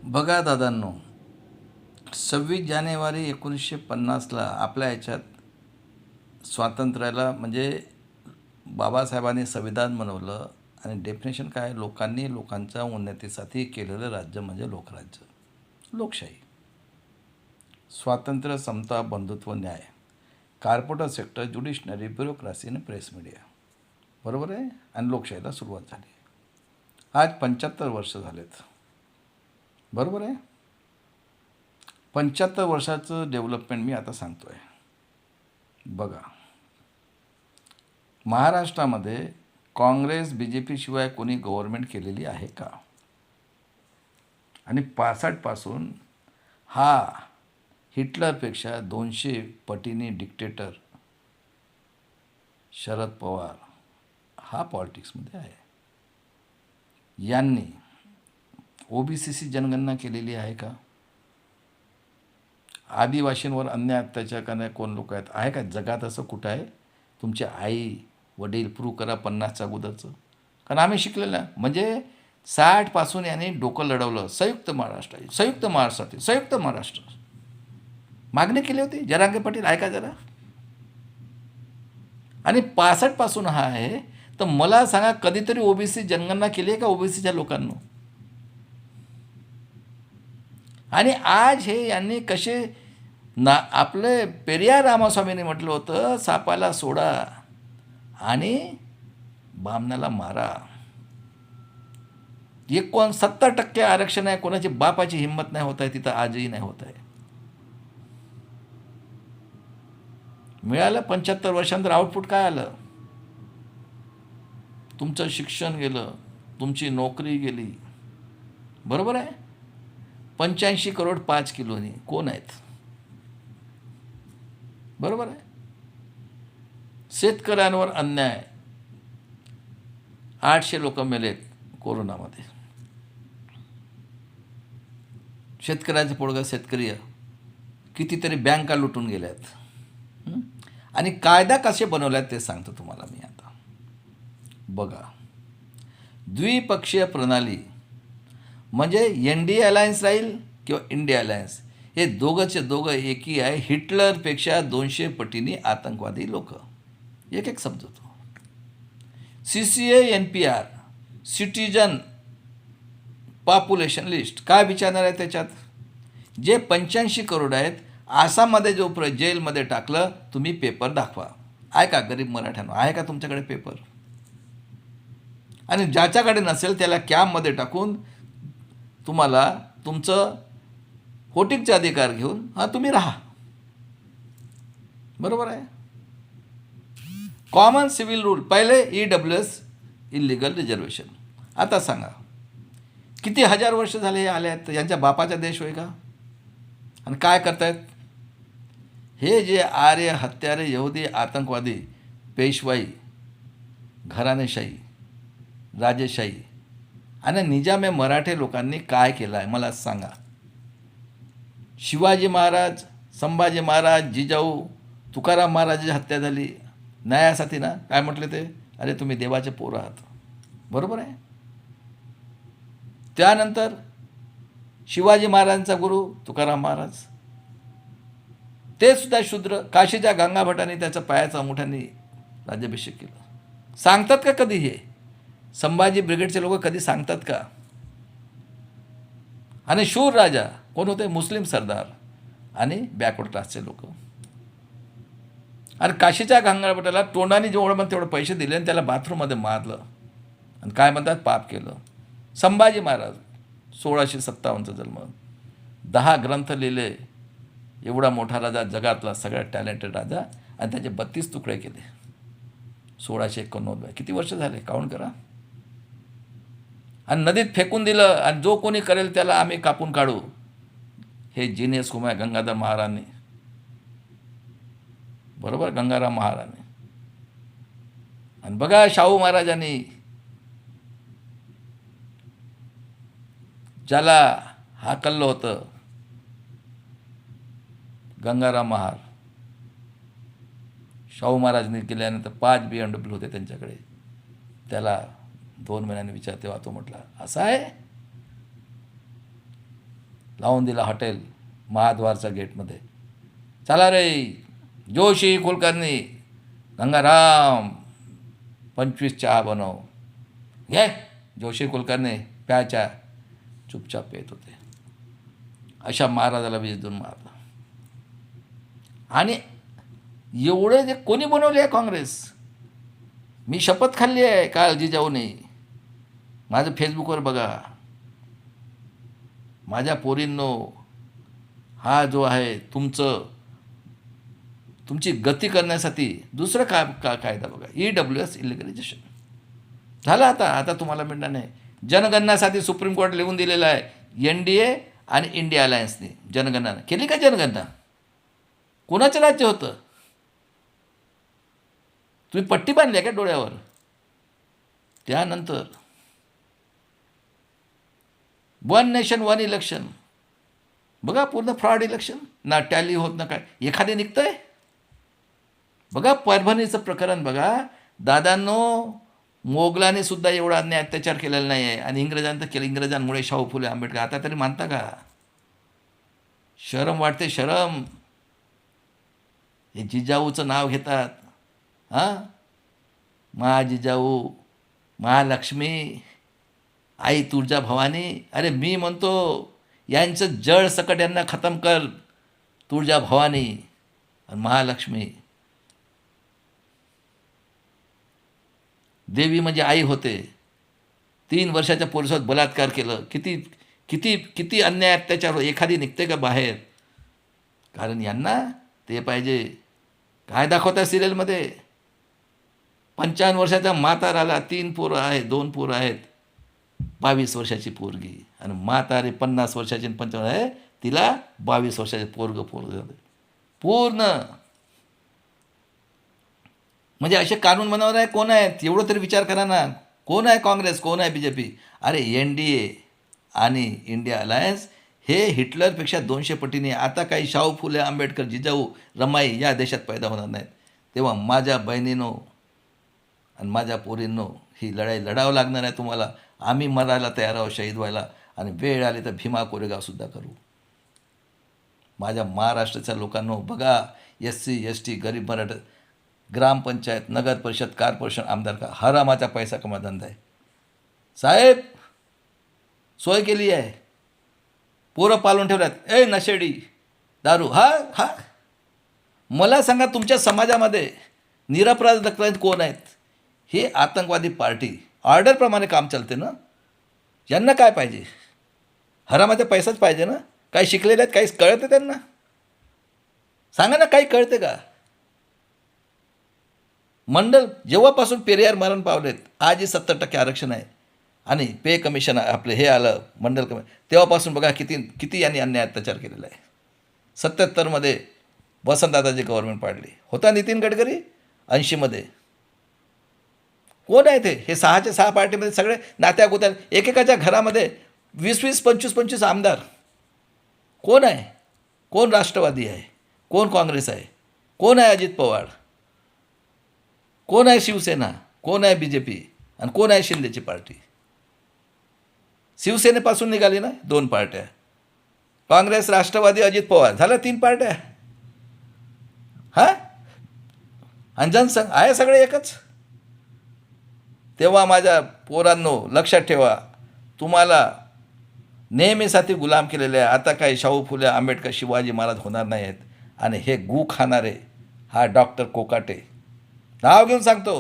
बघा दादांनो, 26 जानेवारी 1950ला आपल्या याच्यात स्वातंत्र्याला म्हणजे बाबासाहेबांनी संविधान बनवलं आणि डेफिनेशन काय लोकांनी लोकांच्या उन्नतीसाठी केलेलं राज्य म्हणजे लोकराज्य, लोकशाही. स्वातंत्र्य, समता, बंधुत्व, न्याय, कॉर्पोरेट सेक्टर, ज्युडिशनरी, ब्युरोक्रासी आणि प्रेस मीडिया. बरोबर आहे. आणि लोकशाहीला सुरुवात झाली. आज 75 वर्ष झालेत. बरोबर आहे. 75 वर्षाचं डेव्हलपमेंट मी आता सांगतो आहे. बघा, महाराष्ट्रामध्ये काँग्रेस बी जे पीशिवाय कोणी गव्हर्नमेंट केलेली आहे का? आणि 65पासून हा हिटलरपेक्षा 200 पटीने डिक्टेटर शरद पवार हा पॉलिटिक्समध्ये आहे. यांनी OBCची जनगणना केलेली आहे का? आदिवासींवर अन्याय अत्याचार करणारे कोण लोक आहेत? आहे का जगात असं कुठं आहे? तुमचे आई वडील प्रूव्ह करा 50च्या अगोदरचं. कारण आम्ही शिकलेलं आहे. म्हणजे 60पासून याने डोकं लढवलं. संयुक्त महाराष्ट्रासाठी संयुक्त महाराष्ट्र मागणी केली होती. जरांगे पाटील ऐका जरा. आणि 65पासून हा आहे. तर मला सांगा, कधीतरी OBC जनगणना केली आहे का OBCच्या लोकांना? आणि आज हे यांनी कसे आपले पेरियार रामास्वामींनी म्हटलं होतं, सापाला सोडा आणि बामणाला मारा. 69% आरक्षण आहे. कोणाची बापाची हिंमत नाही होत आहे तिथं, आजही नाही होत आहे. मिळालं 75 वर्षांतर. आउटपुट काय आलं? तुमचं शिक्षण गेलं, तुमची नोकरी गेली. बरोबर आहे. 85 करोड 5 किलोनी कोण आहेत? बरोबर आहे. शेतकऱ्यांवर अन्याय, 800 लोक मेलेत कोरोनामध्ये. शेतकऱ्याचं पोळगं शेतकरी, कितीतरी बँका लुटून गेल्यात. आणि कायदा कसे बनवल्यात ते सांगतो तुम्हाला मी आता. बघा, द्विपक्षीय प्रणाली म्हणजे NDA अलायन्स राहील किंवा इंडिया अलायन्स, हे दोघंचे दोघं एकी आहे. हिटलरपेक्षा 200 पटीने आतंकवादी लोक. एक समजतो. CCA NPR citizen population list काय विचारणार आहे त्याच्यात? जे 85 करोड आहेत, आसाममध्ये जो जेलमध्ये टाकलं, तुम्ही पेपर दाखवा. आहे का गरीब मराठ्यांना? आहे का तुमच्याकडे पेपर? आणि ज्याच्याकडे नसेल त्याला कॅम्पमध्ये टाकून तुम्हाला तुमचं व्होटिंगचे अधिकार घेऊन तुम्ही राहा. बरोबर आहे. कॉमन सिव्हिल रूल पहिले EWS इलिगल रिझर्वेशन. आता सांगा, किती हजार वर्ष झाले हे आले आहेत? यांच्या बापाचा देश होय का? आणि काय करतायत हे जे आर्य हत्यारे यहुदी आतंकवादी, पेशवाई, घराणेशाही, राजेशाही आणि निजामे मराठे लोकांनी काय केलं आहे मला सांगा. शिवाजी महाराज, संभाजी महाराज, जिजाऊ, तुकाराम महाराजांची हत्या झाली न्यायासाठी ना. काय म्हटले ते? अरे तुम्ही देवाचे पोरं आहात. बरोबर आहे. त्यानंतर शिवाजी महाराजांचा गुरु तुकाराम महाराज, ते सुद्धा शूद्र. काशीच्या गंगा भटांनी त्याच्या पायाचा अंगुठ्याने राज्याभिषेक केला. सांगतात का कधी हे? संभाजी ब्रिगेडचे लोक कधी सांगतात का? आणि शूर राजा कोण होते? मुस्लिम सरदार आणि बॅकवर्ड क्लासचे लोक. आणि काशीच्या गंगाभटाला तोंडाने जेवढं मग तेवढे पैसे दिले आणि त्याला बाथरूममध्ये मारलं. आणि काय म्हणतात? पाप केलं. संभाजी महाराज 1657चा जन्म, 10 ग्रंथ लिहिले, एवढा मोठा राजा, जगातला सगळ्यात टॅलेंटेड राजा, आणि त्याचे 32 तुकडे केले. 1689. किती वर्ष झाले काउंट करा. आणि नदीत फेकून दिलं. आणि जो कोणी करेल त्याला आम्ही कापून काढू. हे जिनियस हुमाय गंगाधर महाराजांनी. बरोबर, गंगाराम महाराजांनी. आणि बघा शाहू महाराजांनी, ज्याला हाकललं होतं गंगाराम महार, शाहू महाराजांनी केल्यानंतर 5 BMW होते त्यांच्याकडे. त्याला 2 महिन्यांनी विचार, तेव्हा तो म्हटला असं आहे. लावून दिला हॉटेल महाद्वारच्या गेटमध्ये. चला रे जोशी कुलकर्णी, गंगाराम 25 चहा बनव. घे जोशी कुलकर्णी प्याच्या. चुपचाप पेत होते. अशा महाराजाला वीज देऊन मारलं. आणि एवढं जे कोणी बनवले आहे काँग्रेस. मी शपथ खाल्ली आहे काल जिजाऊने. माझं फेसबुकवर बघा. माझ्या पोरींनो, हा जो आहे तुमची गती करण्यासाठी दुसरं कायदा बघा. EWS इलिगलायझेशन झालं. आता तुम्हाला मिळणार नाही. जनगणनासाठी सुप्रीम कोर्ट लिहून दिलेलं आहे. NDA आणि इंडिया अलायन्सने जनगणना केली का? जनगणना कोणाचं राज्य होतं? तुम्ही पट्टी बांधली का डोळ्यावर? त्यानंतर 1 नेशन 1 इलेक्शन बघा. पूर्ण फ्रॉड इलेक्शन. ना टॅली होत ना काय. एखादे निघतंय बघा. परभणीचं प्रकरण बघा. दादांनो, मोगलाने सुद्धा एवढा अन्याय अत्याचार केलेला नाही आहे. आणि इंग्रजांनी तर केलं. इंग्रजांमुळे शाहू फुले आंबेडकर. आता तरी मानता का? शरम वाटते, शरम. हे जिजाऊचं नाव घेतात. हां, महाजिजाऊ, महालक्ष्मी, आई तुळजा भवानी. अरे मी म्हणतो यांचं जळ सकट यांना खतम कर. तुळजा भवानी आणि महालक्ष्मी. देवी म्हणजे आई होते. 3 वर्षाच्या पोलिसात बलात्कार केलं. किती किती किती अन्याय अत्याचार हो. एखादी निघते का बाहेर? कारण यांना ते पाहिजे. काय दाखवतात सिरियलमध्ये? 55 वर्षाचा म्हाताराला 3 पोरं आहेत, 2 पोरं आहेत. 22 वर्षाची पोरगी. आणि म्हातारी 50 वर्षाची आणि 55 आहे. तिला 22 वर्षाचे पोरग पूर्ण. म्हणजे असे कानून बनवणारे कोण आहेत? एवढं तरी विचार करा ना. कोण आहे काँग्रेस? कोण आहे BJP? अरे NDA आणि इंडिया अलायन्स हे हिटलरपेक्षा 200 पटीने. आता काही शाहू फुले आंबेडकर, जिजाऊ, रमाई या देशात पैदा होणार नाहीत. तेव्हा माझ्या बहिणींनो आणि माझ्या पोरींनो, ही लढाई लढावं लागणार आहे तुम्हाला. आम्ही मरायला तयार आहोत, शहीद व्हायला. आणि वेळ आली तर भीमा कोरेगावसुद्धा करू. माझ्या महाराष्ट्राच्या लोकांनो बघा. SC ST गरीब मराठा, ग्रामपंचायत, नगर परिषद, कॉर्पोरेशन, आमदार का हरामाचा पैसा कमा धंदा आहे साहेब. सोय केली आहे. पोरं पालून ठेवल्यात. नशेडी, दारू. हा मला सांगा, तुमच्या समाजामध्ये निरपराध तक्रारीत कोण आहेत? हे आतंकवादी पार्टी ऑर्डरप्रमाणे काम चालते ना. यांना काय पाहिजे? हरामाचा पैसाच पाहिजे ना. काही शिकलेले आहेत? काही कळतं त्यांना? सांगा ना, काही कळते का? मंडल जेव्हापासून पेरियार मरण पावलेत, आजही 70% आरक्षण आहे. आणि पे कमिशन आपलं हे आलं मंडल कमिशन, तेव्हापासून बघा किती यांनी अन्याय अत्याचार केलेला आहे. 77मध्ये वसंतदादाची गव्हर्नमेंट पाडली. होता नितीन गडकरी. 80मध्ये कोण आहे ते? हे 6च्या 6 पार्टीमध्ये सगळे नात्या गोत्या. एकेकाच्या घरामध्ये 20-20, 25-25 आमदार. कोण आहे? कोण राष्ट्रवादी आहे? कोण काँग्रेस आहे? कोण आहे अजित पवार? कोण आहे शिवसेना? कोण आहे BJP? आणि कोण आहे शिंदेची पार्टी? शिवसेनेपासून निघाली ना 2 पार्ट्या. काँग्रेस, राष्ट्रवादी, अजित पवार. झालं 3 पार्ट्या. हां, आणि जनसंघ आहे सगळे एकच. तेव्हा माझ्या पोरांनो लक्षात ठेवा, तुम्हाला नेहमीसाठी गुलाम केलेले आहे. आता काही शाहू फुले आंबेडकर, शिवाजी महाराज होणार नाही आहेत. आणि हे गू खाणारे हा डॉक्टर कोकाटे, नाव घेऊन सांगतो,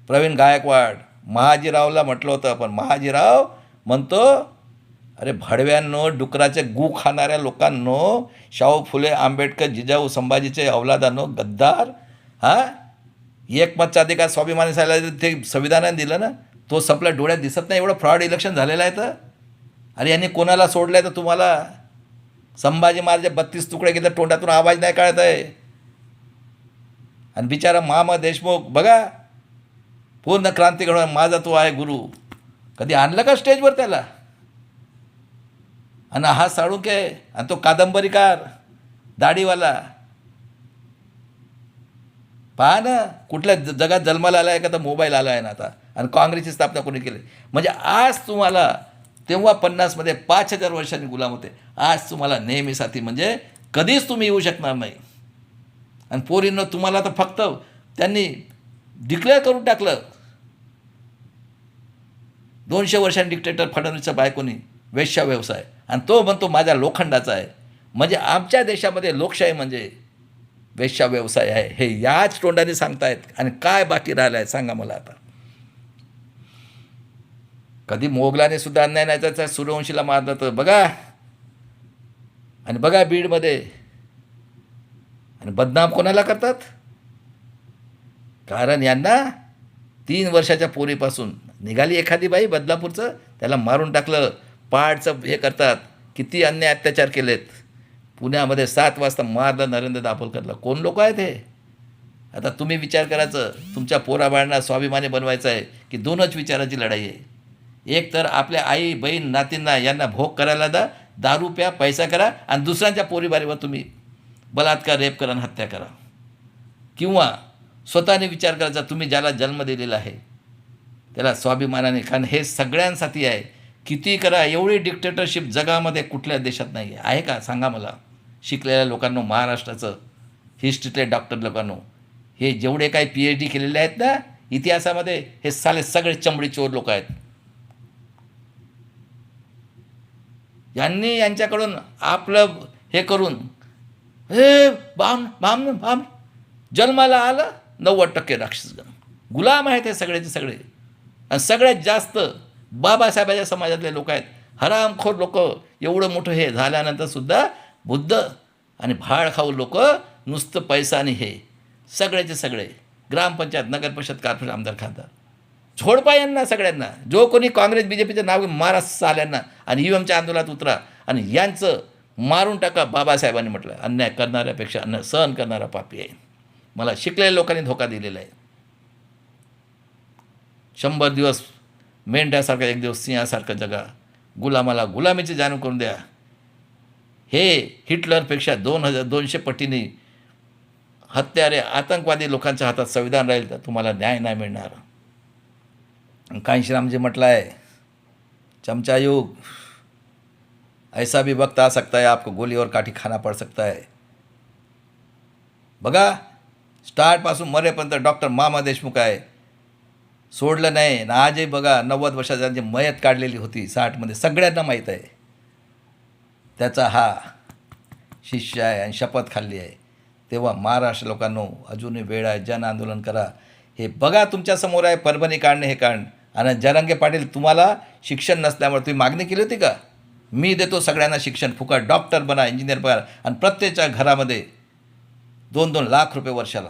प्रवीण गायकवाड, महाजीरावला म्हटलं होतं. पण महाजीराव म्हणतो, अरे भडव्यांनो, डुकराचे गू खाणाऱ्या लोकांनो, शाहू फुले आंबेडकर, जिजाऊ संभाजीचे अवलादांनो, गद्दार. हां, एकमतचा अधिकार स्वाभिमानी साहेबाला ते संविधानाने दिलं ना, तो संपला. डोळ्यात दिसत नाही एवढं फ्रॉड इलेक्शन झालेलं आहे. तर अरे यांनी कोणाला सोडलं आहे? तर तुम्हाला संभाजी महाराज 32 तुकडे घेतले, तोंडातून आवाज नाही काढत आहे. आणि बिचारा मामा देशमुख बघा, पूर्ण क्रांती घडवून माझा तो आहे गुरु. कधी आणलं का स्टेजवर त्याला? आणि हा साळुंके, आणि तो कादंबरीकार दाढीवाला. पहा ना, कुठल्या जगात जन्माला आला आहे का? तर मोबाईल आला आहे ना आता. आणि काँग्रेसची स्थापना कोणी केली? म्हणजे आज तुम्हाला तेव्हा 50मध्ये 5,000 वर्षांनी गुलाम होते. आज तुम्हाला नेहमी साथी म्हणजे कधीच तुम्ही येऊ शकणार नाही. आणि पोरींनो, तुम्हाला तर फक्त त्यांनी डिक्लेअर करून टाकलं 200 वर्षांनी डिक्टेटर फडणवीसच्या बायकोनी वेश्या व्यवसाय, आणि तो म्हणतो माझ्या लोखंडाचा आहे. म्हणजे आमच्या देशामध्ये लोकशाही म्हणजे वेश्या व्यवसाय आहे, हे याच तोंडाने सांगतायत. आणि काय बाकी राहिलं आहे सांगा मला आता. कधी मोगलाने सुद्धा अन्याय नाही त्याचा सूर्यवंशीला मारलं तर बघा. आणि बघा बीडमध्ये. आणि बदनाम कोणाला करतात? कारण यांना 3 वर्षाच्या पोरीपासून निघाली एखादी बाई बदलापूरचं, त्याला मारून टाकलं, पाडचं हे करतात. किती अन्याय अत्याचार केलेत. पुण्यामध्ये 7 वाजता मारलं नरेंद्र दाभोलकरला. कोण लोक आहेत हे? आता तुम्ही विचार करायचं, तुमच्या पोराबाळांना स्वाभिमानी बनवायचं आहे की दोनच विचाराची लढाई आहे. एक तर आपल्या आई बहीण नातींना यांना भोग करायला द्या, दारू प्या, पैसा करा, आणि दुसऱ्यांच्या पोरीबारीवर तुम्ही बलात्कार, रेप करा आणि हत्या करा. किंवा स्वतःने विचार करायचा, तुम्ही ज्याला जन्म दिलेला आहे त्याला स्वाभिमानाने, कारण हे सगळ्यांसाठी आहे. किती करा, एवढी डिक्टेटरशिप जगामध्ये कुठल्या देशात नाही आहे का सांगा मला. शिकलेल्या लोकांनो, महाराष्ट्राचं हिस्ट्रीतले डॉक्टर लोकांनो, हे जेवढे काही PhD केलेले आहेत ना इतिहासामध्ये, हे सगळे चमडी चोर लोक आहेत. यांनी यांच्याकडून आपलं हे करून हे बाम जन्माला आलं 90% राक्षसगण गुलाम आहेत हे सगळ्याचे सगळे. आणि सगळ्यात जास्त बाबासाहेबाच्या समाजातले लोक आहेत, हरामखोर लोक. एवढं मोठं हे झाल्यानंतरसुद्धा बुद्ध आणि भाड खाऊ लोक, नुसतं पैसा आणि हे सगळ्याचे सगळे ग्रामपंचायत, नगरपरिषद, कॉर्पोरेशन, आमदार, खासदार. झोडपा यांना सगळ्यांना. जो कोणी काँग्रेस BJPचं नाव मारा साल्यांना आणि EVMच्या आंदोलनात उतरा आणि यांचं मारून टाका. बाबासाहेबांनी म्हटलं, अन्याय करणाऱ्यापेक्षा अन्याय सहन करणारा पापी आहे. मला शिकलेल्या लोकांनी धोका दिलेला आहे. 100 दिवस मेंढ्यासारखा, 1 दिवस सिंहासारखं जगा. गुलामाला गुलामीची जाणीव करून द्या. हे हिटलरपेक्षा 200 पटीने हत्यारे आतंकवादी लोकांच्या हातात संविधान राहील तर तुम्हाला न्याय नाही मिळणार. कांशीरामजी म्हटलं आहे, चमचा युग, ऐसा भी वक्त आ सकता है आपको गोली और काठी खाना पड़ सकता है. बघा, स्टार्टपासून मरेपर्यंत डॉक्टर मामा देशमुख आहे, सोडलं नाही. आणि आजही बघा 90 वर्षाची त्यांची मयत काढलेली होती 60मध्ये, सगळ्यांना माहीत आहे. त्याचा हा शिष्य आहे आणि शपथ खाल्ली आहे. तेव्हा महाराष्ट्र लोकांनो, अजूनही वेळ आहे, जन आंदोलन करा. हे बघा तुमच्यासमोर आहे, परभणी काढणे हे काढ. आणि जरांगे पाटील, तुम्हाला शिक्षण नसल्यामुळे तुम्ही मागणी केली होती का? मी देतो सगळ्यांना शिक्षण फुकट, डॉक्टर बना, इंजिनियर बना, आणि प्रत्येकच्या घरामध्ये 2-2 लाख रुपये वर्षाला.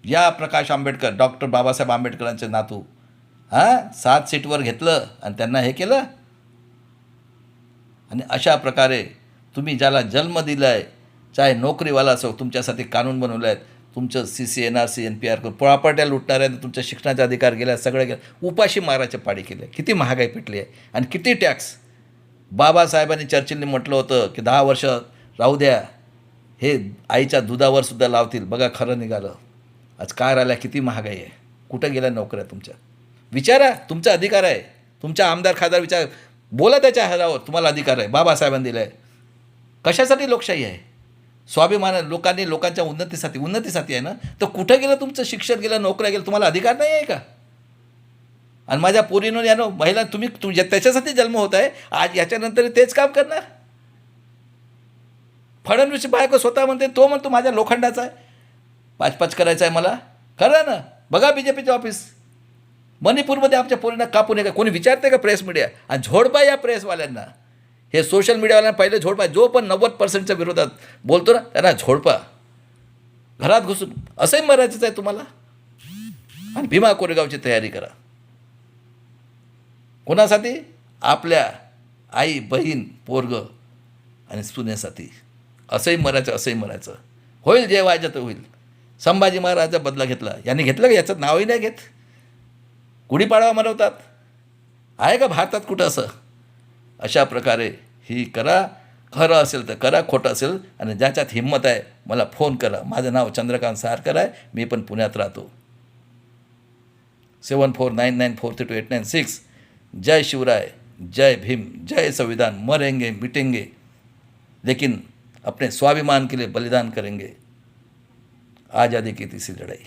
या प्रकाश आंबेडकर, डॉक्टर बाबासाहेब आंबेडकरांचे नातू, 7 सीटवर घेतलं आणि त्यांना हे केलं. आणि अशा प्रकारे तुम्ही ज्याला जन्म दिला आहे, चाहे नोकरीवाला असो, तुमच्यासाठी कानून बनवले आहेत. तुमचं CC, NRC, NPR करून प्रॉपर्ट्या लुटणार आहे, तुमच्या शिक्षणाचे अधिकार गेल्या, सगळे गेले. उपाशी मारायचे पाडी केले. किती महागाई पेटली आहे आणि किती टॅक्स. बाबासाहेबांनी, चर्चिलने म्हटलं होतं की 10 वर्ष राहू द्या, हे आईच्या दुधावर सुद्धा लावतील. बघा, खरं निघालं. आज काय राहिलं, किती महागाई आहे. कुठं गेल्या नोकऱ्या तुमच्या? विचारा, तुमचा अधिकार आहे. तुमच्या आमदार, खासदार विचार, बोला त्याच्या हरावर, तुम्हाला अधिकार आहे, बाबासाहेबांनी दिला आहे. कशासाठी लोकशाही आहे? स्वाभिमान. लोकांनी लोकांच्या उन्नतीसाठी आहे ना. तर कुठं गेलं तुमचं शिक्षण, गेलं नोकऱ्या गेलं, तुम्हाला अधिकार नाही आहे का? आणि माझ्या पोरीनं यानं महिला, तुम्ही त्याच्यासाठी जन्म होत आहे आज, याच्यानंतर तेच काम करणार. फडणवीसची बायको स्वतः म्हणते, तो म्हणतो माझ्या लोखंडाचा आहे, 5-5 करायचं आहे मला. करा ना. बघा BJPचे ऑफिस मणिपूरमध्ये आमच्या पोरींना कापून आहे का? कोणी विचारते का? Press media. आणि झोडपा या प्रेसवाल्यांना, हे सोशल मीडियावाल्यांना पहिले झोडपा. जो पण 90%च्या विरोधात बोलतो ना, त्यांना झोडपा. घरात घुसून असंही मरायचंच आहे तुम्हाला. आणि भीमा कोरेगावची तयारी करा. कोणासाठी? आपल्या आई, बहीण, पोरगं आणि सुनेसाठी. असंही मरायचं, असंही मरायचं. होईल जे व्हायचं तर होईल. संभाजी महाराजाचा बदला घेतला, यांनी घेतलं का? याचं नावही नाही घेत. गुढीपाडवा मनवतात. आहे का भारतात कुठं असं? अशा प्रकारे ही करा. खरं असेल तर करा, खोटं असेल, आणि ज्याच्यात हिंमत आहे मला फोन करा. माझं नाव चंद्रकांत सारकर आहे, मी पण पुण्यात राहतो. 7499432896. जय शिवराय. जय भीम, जय संविधान, मरेंगे मिटेंगे लेकिन अपने स्वाभिमान के लिए बलिदान करेंगे। आज़ादी की तीसरी लड़ाई।